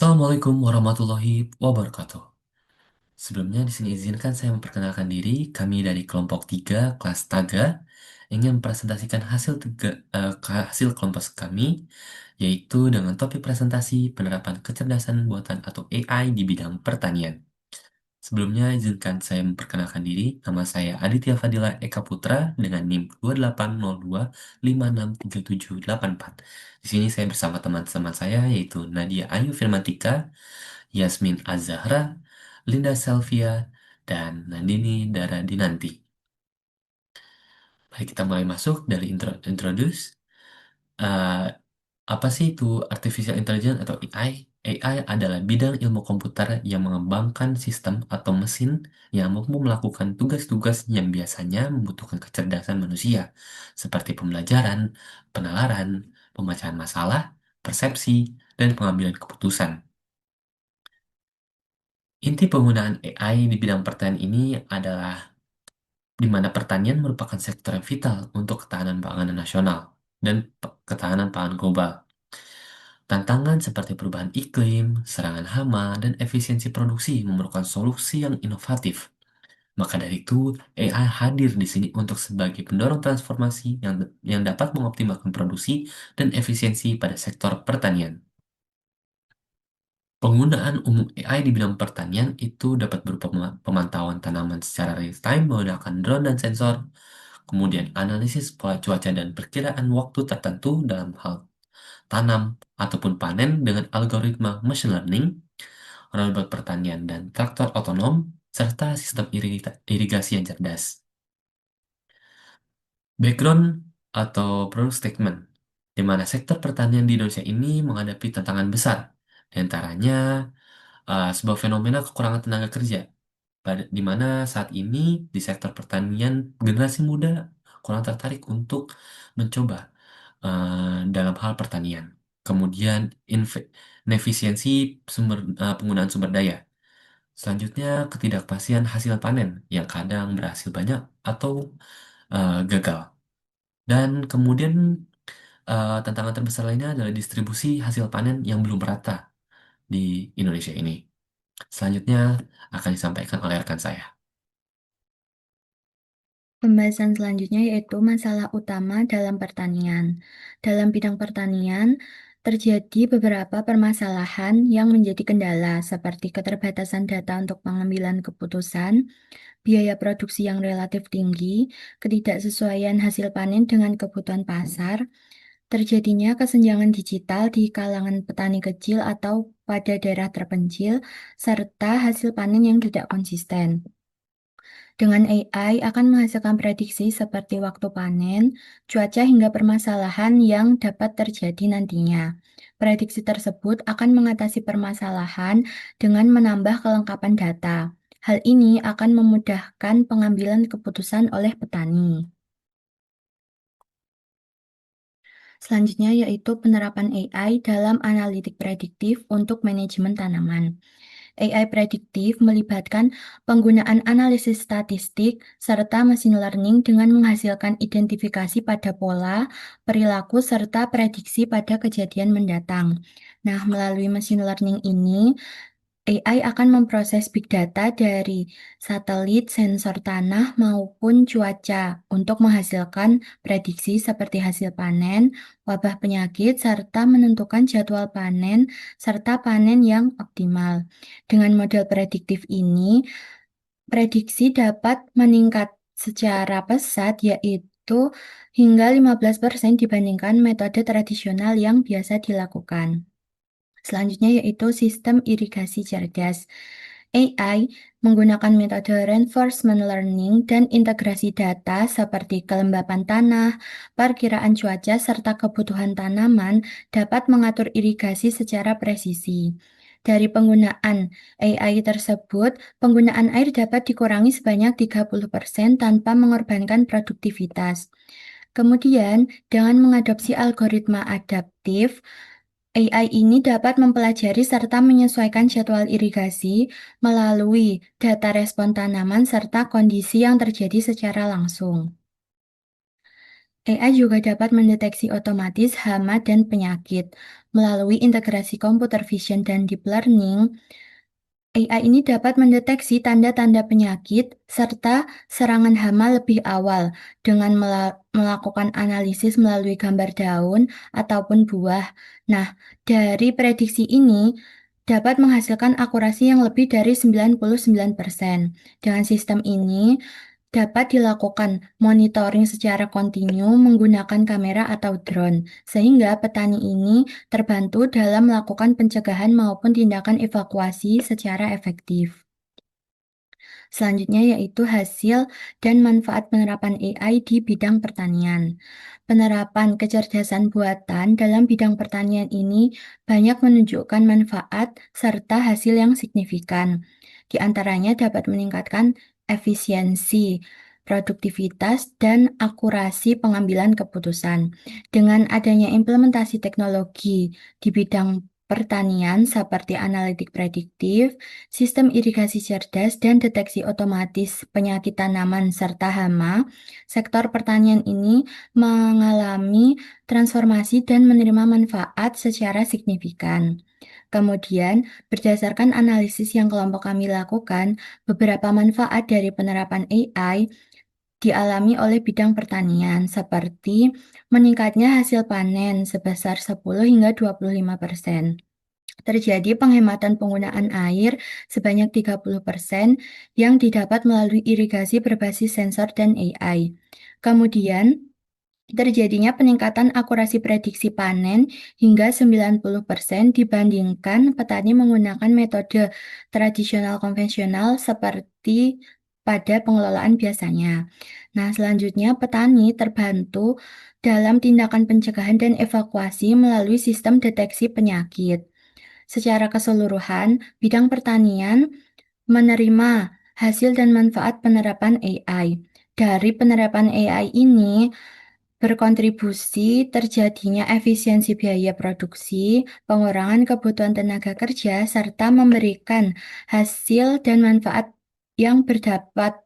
Assalamualaikum warahmatullahi wabarakatuh. Sebelumnya di sini izinkan saya memperkenalkan diri. Kami dari kelompok 3 kelas Taga ingin mempresentasikan hasil kelompok kami, yaitu dengan topik presentasi penerapan kecerdasan buatan atau AI di bidang pertanian. Sebelumnya izinkan saya memperkenalkan diri. Nama saya Aditya Fadila Eka Putra dengan NIM 2802563784. Di sini saya bersama teman-teman saya yaitu Nadia Ayu Firmantika, Yasmin Azahra, Linda Selvia, dan Nandini Dara Dinanti. Baik, kita mulai masuk dari introduce. Eh, apa sih itu Artificial Intelligence atau AI? AI adalah bidang ilmu komputer yang mengembangkan sistem atau mesin yang mampu melakukan tugas-tugas yang biasanya membutuhkan kecerdasan manusia, seperti pembelajaran, penalaran, pemecahan masalah, persepsi, dan pengambilan keputusan. Inti penggunaan AI di bidang pertanian ini adalah di mana pertanian merupakan sektor yang vital untuk ketahanan pangan nasional dan ketahanan pangan global. Tantangan seperti perubahan iklim, serangan hama, dan efisiensi produksi memerlukan solusi yang inovatif. Maka dari itu, AI hadir di sini untuk sebagai pendorong transformasi yang dapat mengoptimalkan produksi dan efisiensi pada sektor pertanian. Penggunaan umum AI di bidang pertanian itu dapat berupa pemantauan tanaman secara real-time menggunakan drone dan sensor, kemudian analisis pola cuaca dan perkiraan waktu tertentu dalam hal tanam ataupun panen dengan algoritma machine learning, robot pertanian dan traktor otonom, serta sistem irigasi yang cerdas. Background atau product statement, di mana sektor pertanian di Indonesia ini menghadapi tantangan besar, di antaranya sebuah fenomena kekurangan tenaga kerja, di mana saat ini di sektor pertanian generasi muda kurang tertarik untuk mencoba dalam hal pertanian. Kemudian inefisiensi penggunaan sumber daya. Selanjutnya ketidakpastian hasil panen yang kadang berhasil banyak atau gagal. Dan kemudian tantangan terbesar lainnya adalah distribusi hasil panen yang belum merata di Indonesia ini. Selanjutnya akan disampaikan oleh rekan saya. Pembahasan selanjutnya yaitu masalah utama dalam pertanian. Dalam bidang pertanian, terjadi beberapa permasalahan yang menjadi kendala, seperti keterbatasan data untuk pengambilan keputusan, biaya produksi yang relatif tinggi, ketidaksesuaian hasil panen dengan kebutuhan pasar, terjadinya kesenjangan digital di kalangan petani kecil atau pada daerah terpencil, serta hasil panen yang tidak konsisten. Dengan AI akan menghasilkan prediksi seperti waktu panen, cuaca hingga permasalahan yang dapat terjadi nantinya. Prediksi tersebut akan mengatasi permasalahan dengan menambah kelengkapan data. Hal ini akan memudahkan pengambilan keputusan oleh petani. Selanjutnya yaitu penerapan AI dalam analitik prediktif untuk manajemen tanaman. AI prediktif melibatkan penggunaan analisis statistik serta machine learning dengan menghasilkan identifikasi pada pola, perilaku, serta prediksi pada kejadian mendatang. Nah, melalui machine learning ini, AI akan memproses big data dari satelit, sensor tanah, maupun cuaca untuk menghasilkan prediksi seperti hasil panen, wabah penyakit, serta menentukan jadwal panen, serta panen yang optimal. Dengan model prediktif ini, prediksi dapat meningkat secara pesat, yaitu hingga 15% dibandingkan metode tradisional yang biasa dilakukan. Selanjutnya yaitu sistem irigasi cerdas. AI menggunakan metode reinforcement learning dan integrasi data seperti kelembapan tanah, perkiraan cuaca, serta kebutuhan tanaman dapat mengatur irigasi secara presisi. Dari penggunaan AI tersebut, penggunaan air dapat dikurangi sebanyak 30% tanpa mengorbankan produktivitas. Kemudian, dengan mengadopsi algoritma adaptif, AI ini dapat mempelajari serta menyesuaikan jadwal irigasi melalui data respon tanaman serta kondisi yang terjadi secara langsung. AI juga dapat mendeteksi otomatis hama dan penyakit. Melalui integrasi computer vision dan deep learning, AI ini dapat mendeteksi tanda-tanda penyakit serta serangan hama lebih awal dengan melakukan analisis melalui gambar daun ataupun buah. Nah, dari prediksi ini dapat menghasilkan akurasi yang lebih dari 99%. Dengan sistem ini, dapat dilakukan monitoring secara kontinu menggunakan kamera atau drone, sehingga petani ini terbantu dalam melakukan pencegahan maupun tindakan evakuasi secara efektif. Selanjutnya yaitu hasil dan manfaat penerapan AI di bidang pertanian. Penerapan kecerdasan buatan dalam bidang pertanian ini banyak menunjukkan manfaat serta hasil yang signifikan. Di antaranya dapat meningkatkan efisiensi, produktivitas, dan akurasi pengambilan keputusan. Dengan adanya implementasi teknologi di bidang pertanian seperti analitik prediktif, sistem irigasi cerdas, dan deteksi otomatis penyakit tanaman serta hama, sektor pertanian ini mengalami transformasi dan menerima manfaat secara signifikan. Kemudian, berdasarkan analisis yang kelompok kami lakukan, beberapa manfaat dari penerapan AI dialami oleh bidang pertanian, seperti meningkatnya hasil panen sebesar 10 hingga 25%. Terjadi penghematan penggunaan air sebanyak 30% yang didapat melalui irigasi berbasis sensor dan AI. Kemudian, terjadinya peningkatan akurasi prediksi panen hingga 90% dibandingkan petani menggunakan metode tradisional konvensional seperti pada pengelolaan biasanya. Nah, selanjutnya petani terbantu dalam tindakan pencegahan dan evakuasi melalui sistem deteksi penyakit. Secara keseluruhan, bidang pertanian menerima hasil dan manfaat penerapan AI. Dari penerapan AI ini berkontribusi terjadinya efisiensi biaya produksi, pengurangan kebutuhan tenaga kerja, serta memberikan hasil dan manfaat yang berdampak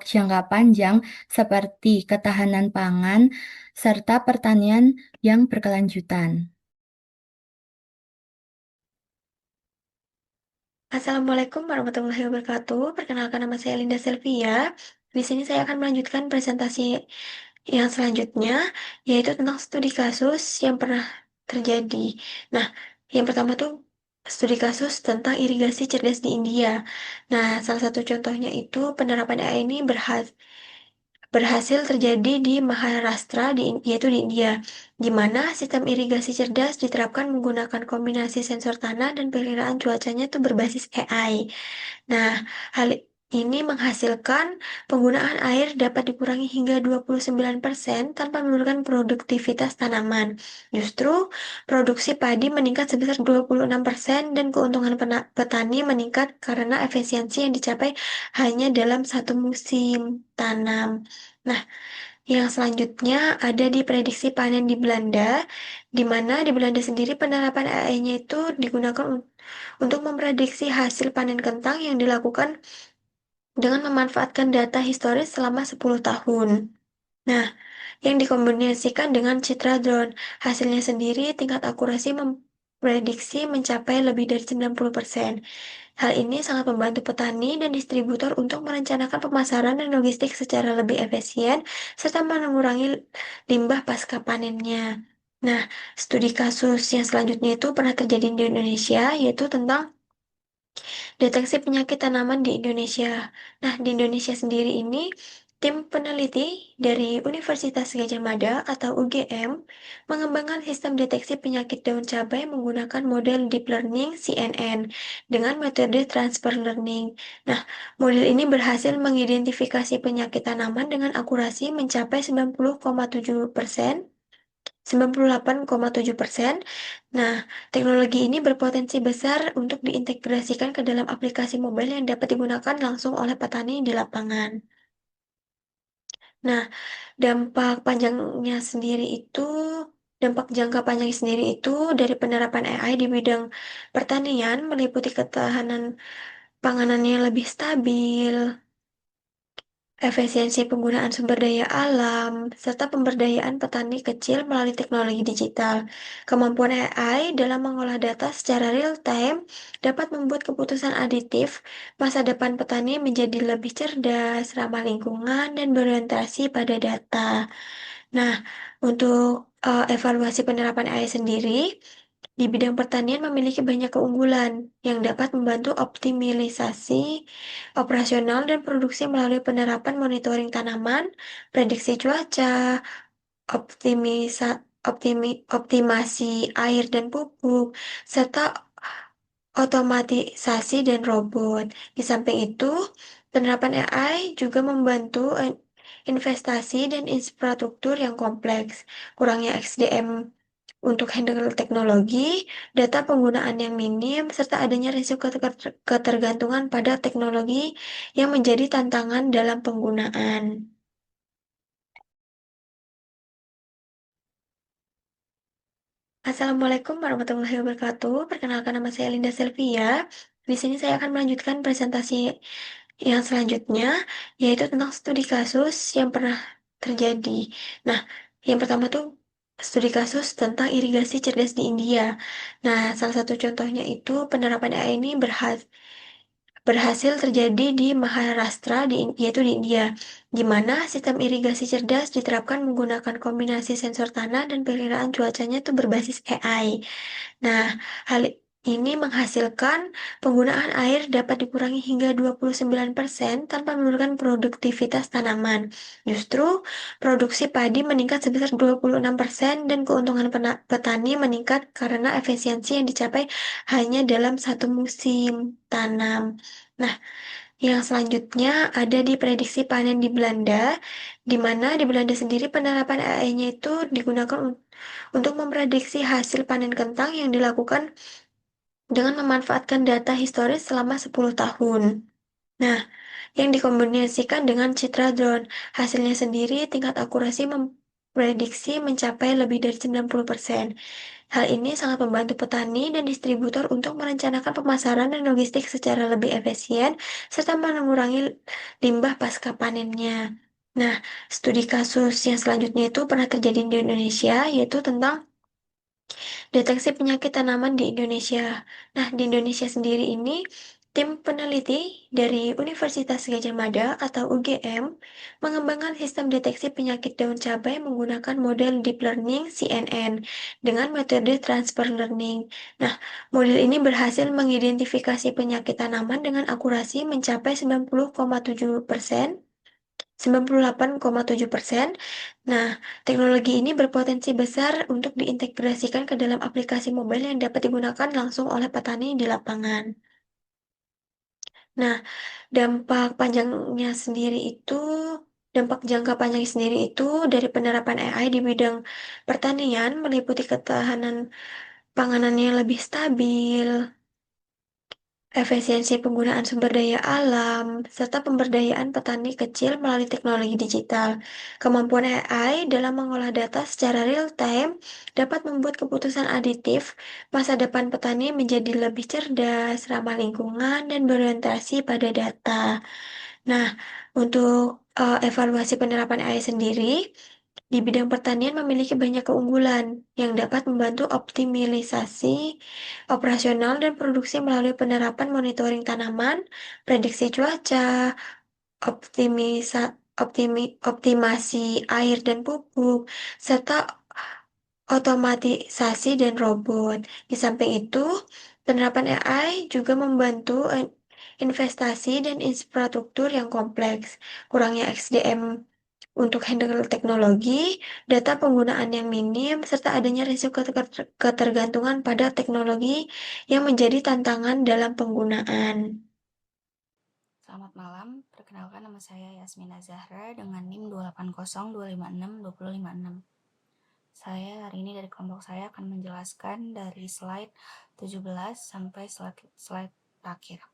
jangka panjang seperti ketahanan pangan serta pertanian yang berkelanjutan. Assalamualaikum warahmatullahi wabarakatuh. Perkenalkan nama saya Linda Sylvia. Di sini saya akan melanjutkan presentasi yang selanjutnya, yaitu tentang studi kasus yang pernah terjadi. Nah, yang pertama tuh studi kasus tentang irigasi cerdas di India. Nah, salah satu contohnya itu penerapan AI ini berhasil terjadi di Maharashtra, yaitu di India, di mana sistem irigasi cerdas diterapkan menggunakan kombinasi sensor tanah dan perkiraan cuacanya itu berbasis AI. Nah, hal ini menghasilkan penggunaan air dapat dikurangi hingga 29% tanpa menurunkan produktivitas tanaman. Justru, produksi padi meningkat sebesar 26% dan keuntungan petani meningkat karena efisiensi yang dicapai hanya dalam satu musim tanam. Nah, yang selanjutnya ada di prediksi panen di Belanda, di mana di Belanda sendiri penerapan AI-nya itu digunakan untuk memprediksi hasil panen kentang yang dilakukan dengan memanfaatkan data historis selama 10 tahun. Nah, yang dikombinasikan dengan citra drone. Hasilnya sendiri tingkat akurasi memprediksi mencapai lebih dari 90%. Hal ini sangat membantu petani dan distributor untuk merencanakan pemasaran dan logistik secara lebih efisien, serta mengurangi limbah pasca panennya. Nah, studi kasus yang selanjutnya itu pernah terjadi di Indonesia, yaitu tentang deteksi penyakit tanaman di Indonesia. Nah, di Indonesia sendiri ini, tim peneliti dari Universitas Gadjah Mada atau UGM mengembangkan sistem deteksi penyakit daun cabai menggunakan model deep learning CNN dengan metode transfer learning. Nah, model ini berhasil mengidentifikasi penyakit tanaman dengan akurasi mencapai 98,7%. Nah, teknologi ini berpotensi besar untuk diintegrasikan ke dalam aplikasi mobile yang dapat digunakan langsung oleh petani di lapangan. Nah, dampak panjangnya sendiri itu, dampak jangka panjang sendiri itu dari penerapan AI di bidang pertanian meliputi ketahanan panganannya yang lebih stabil, efisiensi penggunaan sumber daya alam, serta pemberdayaan petani kecil melalui teknologi digital. Kemampuan AI dalam mengolah data secara real-time dapat membuat keputusan aditif, masa depan petani menjadi lebih cerdas, ramah lingkungan, dan berorientasi pada data. Nah, untuk evaluasi penerapan AI sendiri, di bidang pertanian memiliki banyak keunggulan yang dapat membantu optimalisasi operasional dan produksi melalui penerapan monitoring tanaman, prediksi cuaca, optimasi air dan pupuk, serta otomatisasi dan robot. Di samping itu, penerapan AI juga membantu investasi dan infrastruktur yang kompleks. Kurangnya SDM untuk handle teknologi, data penggunaan yang minim, serta adanya risiko ketergantungan pada teknologi yang menjadi tantangan dalam penggunaan. Assalamualaikum warahmatullahi wabarakatuh. Perkenalkan nama saya Linda Selvia. Di sini saya akan melanjutkan presentasi yang selanjutnya, yaitu tentang studi kasus yang pernah terjadi. Nah, yang pertama tuh studi kasus tentang irigasi cerdas di India. Nah, salah satu contohnya itu penerapan AI ini berhasil terjadi di Maharashtra, yaitu di India, di mana sistem irigasi cerdas diterapkan menggunakan kombinasi sensor tanah dan perkiraan cuacanya itu berbasis AI. Nah, hal ini menghasilkan penggunaan air dapat dikurangi hingga 29% tanpa menurunkan produktivitas tanaman. Justru, produksi padi meningkat sebesar 26% dan keuntungan petani meningkat karena efisiensi yang dicapai hanya dalam satu musim tanam. Nah, yang selanjutnya ada di prediksi panen di Belanda, di mana di Belanda sendiri penerapan AI-nya itu digunakan untuk memprediksi hasil panen kentang yang dilakukan dengan memanfaatkan data historis selama 10 tahun. Nah, yang dikombinasikan dengan citra drone. Hasilnya sendiri tingkat akurasi memprediksi mencapai lebih dari 90%. Hal ini sangat membantu petani dan distributor untuk merencanakan pemasaran dan logistik secara lebih efisien, serta mengurangi limbah pasca panennya. Nah, studi kasus yang selanjutnya itu pernah terjadi di Indonesia, yaitu tentang deteksi penyakit tanaman di Indonesia. Nah, di Indonesia sendiri ini, tim peneliti dari Universitas Gadjah Mada atau UGM mengembangkan sistem deteksi penyakit daun cabai menggunakan model deep learning CNN dengan metode transfer learning. Nah, model ini berhasil mengidentifikasi penyakit tanaman dengan akurasi mencapai 98,7%. Nah, teknologi ini berpotensi besar untuk diintegrasikan ke dalam aplikasi mobile yang dapat digunakan langsung oleh petani di lapangan. Nah, dampak panjangnya sendiri itu, dampak jangka panjang sendiri itu dari penerapan AI di bidang pertanian meliputi ketahanan panganan yang lebih stabil, efisiensi penggunaan sumber daya alam, serta pemberdayaan petani kecil melalui teknologi digital. Kemampuan AI dalam mengolah data secara real-time dapat membuat keputusan aditif, masa depan petani menjadi lebih cerdas, ramah lingkungan, dan berorientasi pada data. Nah, untuk evaluasi penerapan AI sendiri, di bidang pertanian memiliki banyak keunggulan yang dapat membantu optimalisasi operasional dan produksi melalui penerapan monitoring tanaman, prediksi cuaca, optimasi air dan pupuk, serta otomatisasi dan robot. Di samping itu, penerapan AI juga membantu investasi dan infrastruktur yang kompleks. Kurangnya SDM untuk handle teknologi, data penggunaan yang minim, serta adanya risiko ketergantungan pada teknologi yang menjadi tantangan dalam penggunaan. Selamat malam, perkenalkan nama saya Yasmina Zahra dengan NIM 280256256. Saya hari ini dari kelompok saya akan menjelaskan dari slide 17 sampai slide terakhir.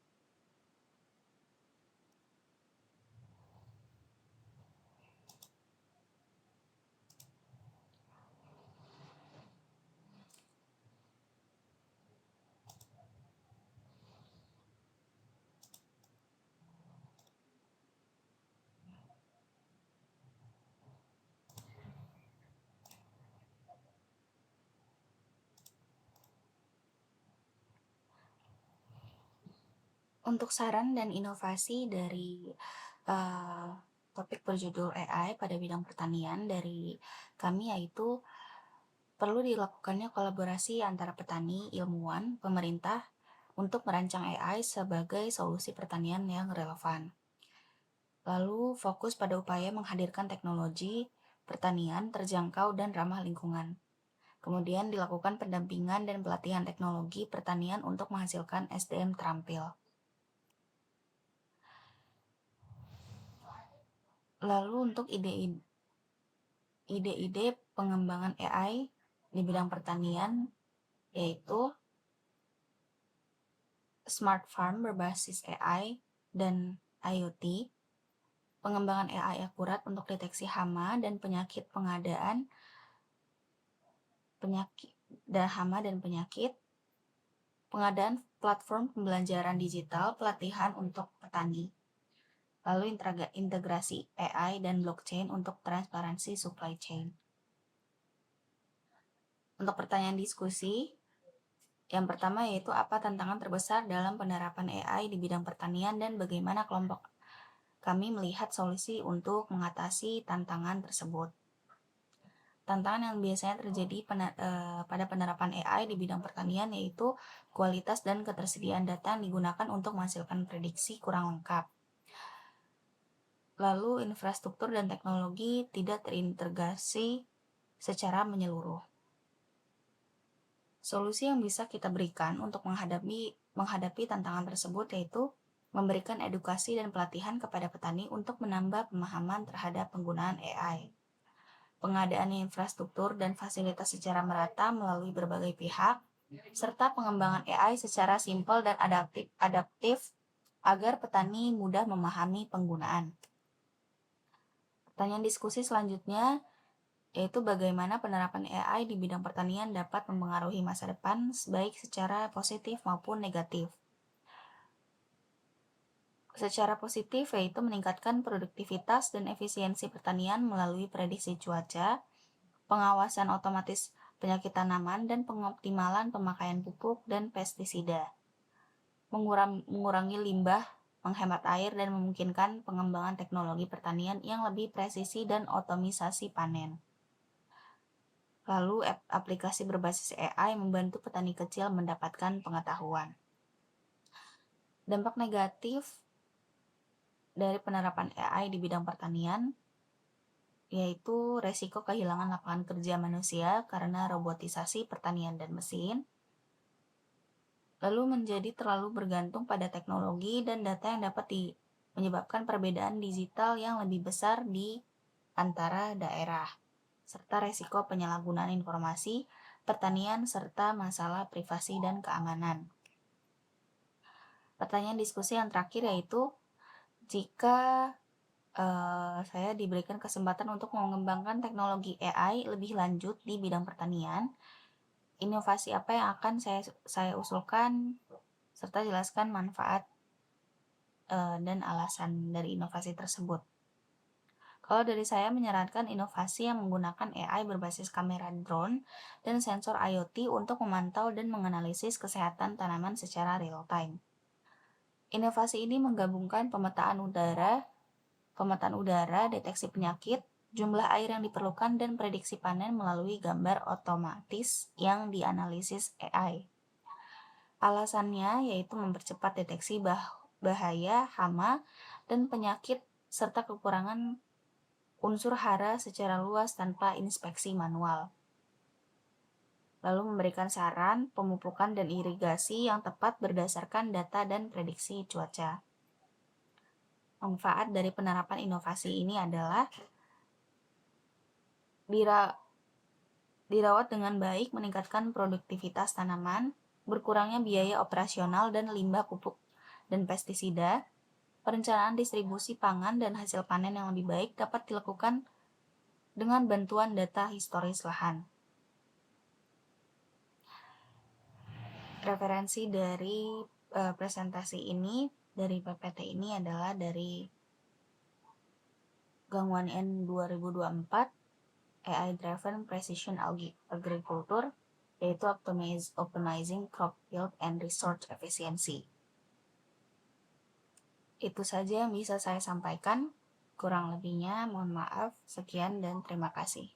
Untuk saran dan inovasi dari topik berjudul AI pada bidang pertanian dari kami yaitu perlu dilakukannya kolaborasi antara petani, ilmuwan, pemerintah untuk merancang AI sebagai solusi pertanian yang relevan. Lalu fokus pada upaya menghadirkan teknologi pertanian terjangkau dan ramah lingkungan. Kemudian dilakukan pendampingan dan pelatihan teknologi pertanian untuk menghasilkan SDM terampil. Lalu untuk ide-ide pengembangan AI di bidang pertanian yaitu smart farm berbasis AI dan IoT, pengembangan AI akurat untuk deteksi hama dan penyakit pengadaan platform pembelajaran digital, pelatihan untuk petani, lalu integrasi AI dan blockchain untuk transparansi supply chain. Untuk pertanyaan diskusi, yang pertama yaitu apa tantangan terbesar dalam penerapan AI di bidang pertanian dan bagaimana kelompok kami melihat solusi untuk mengatasi tantangan tersebut. Tantangan yang biasanya terjadi pada penerapan AI di bidang pertanian yaitu kualitas dan ketersediaan data yang digunakan untuk menghasilkan prediksi kurang lengkap. Lalu infrastruktur dan teknologi tidak terintegrasi secara menyeluruh. Solusi yang bisa kita berikan untuk menghadapi tantangan tersebut yaitu memberikan edukasi dan pelatihan kepada petani untuk menambah pemahaman terhadap penggunaan AI. Pengadaan infrastruktur dan fasilitas secara merata melalui berbagai pihak, serta pengembangan AI secara simpel dan adaptif agar petani mudah memahami penggunaan. Pertanyaan diskusi selanjutnya yaitu bagaimana penerapan AI di bidang pertanian dapat mempengaruhi masa depan baik secara positif maupun negatif. Secara positif yaitu meningkatkan produktivitas dan efisiensi pertanian melalui prediksi cuaca, pengawasan otomatis penyakit tanaman, dan pengoptimalan pemakaian pupuk dan pestisida. Mengurangi limbah, menghemat air, dan memungkinkan pengembangan teknologi pertanian yang lebih presisi dan otomisasi panen. Lalu aplikasi berbasis AI membantu petani kecil mendapatkan pengetahuan. Dampak negatif dari penerapan AI di bidang pertanian yaitu resiko kehilangan lapangan kerja manusia karena robotisasi pertanian dan mesin, lalu menjadi terlalu bergantung pada teknologi dan data yang dapat menyebabkan perbedaan digital yang lebih besar di antara daerah, serta resiko penyalahgunaan informasi pertanian serta masalah privasi dan keamanan. Pertanyaan diskusi yang terakhir yaitu jika saya diberikan kesempatan untuk mengembangkan teknologi AI lebih lanjut di bidang pertanian, inovasi apa yang akan saya usulkan serta jelaskan manfaat dan alasan dari inovasi tersebut. Kalau dari saya menyarankan inovasi yang menggunakan AI berbasis kamera drone dan sensor IoT untuk memantau dan menganalisis kesehatan tanaman secara real time. Inovasi ini menggabungkan pemetaan udara, deteksi penyakit, jumlah air yang diperlukan, dan prediksi panen melalui gambar otomatis yang dianalisis AI. Alasannya yaitu mempercepat deteksi bahaya, hama, dan penyakit serta kekurangan unsur hara secara luas tanpa inspeksi manual. Lalu memberikan saran, pemupukan, dan irigasi yang tepat berdasarkan data dan prediksi cuaca. Manfaat dari penerapan inovasi ini adalah dirawat dengan baik, meningkatkan produktivitas tanaman, berkurangnya biaya operasional dan limbah pupuk dan pestisida, perencanaan distribusi pangan dan hasil panen yang lebih baik dapat dilakukan dengan bantuan data historis lahan. Referensi dari presentasi ini dari PPT ini adalah dari Gangguan N 2024 AI Driven Precision Agriculture, yaitu Optimizing Crop Yield and Resource Efficiency. Itu saja yang bisa saya sampaikan. Kurang lebihnya mohon maaf. Sekian dan terima kasih.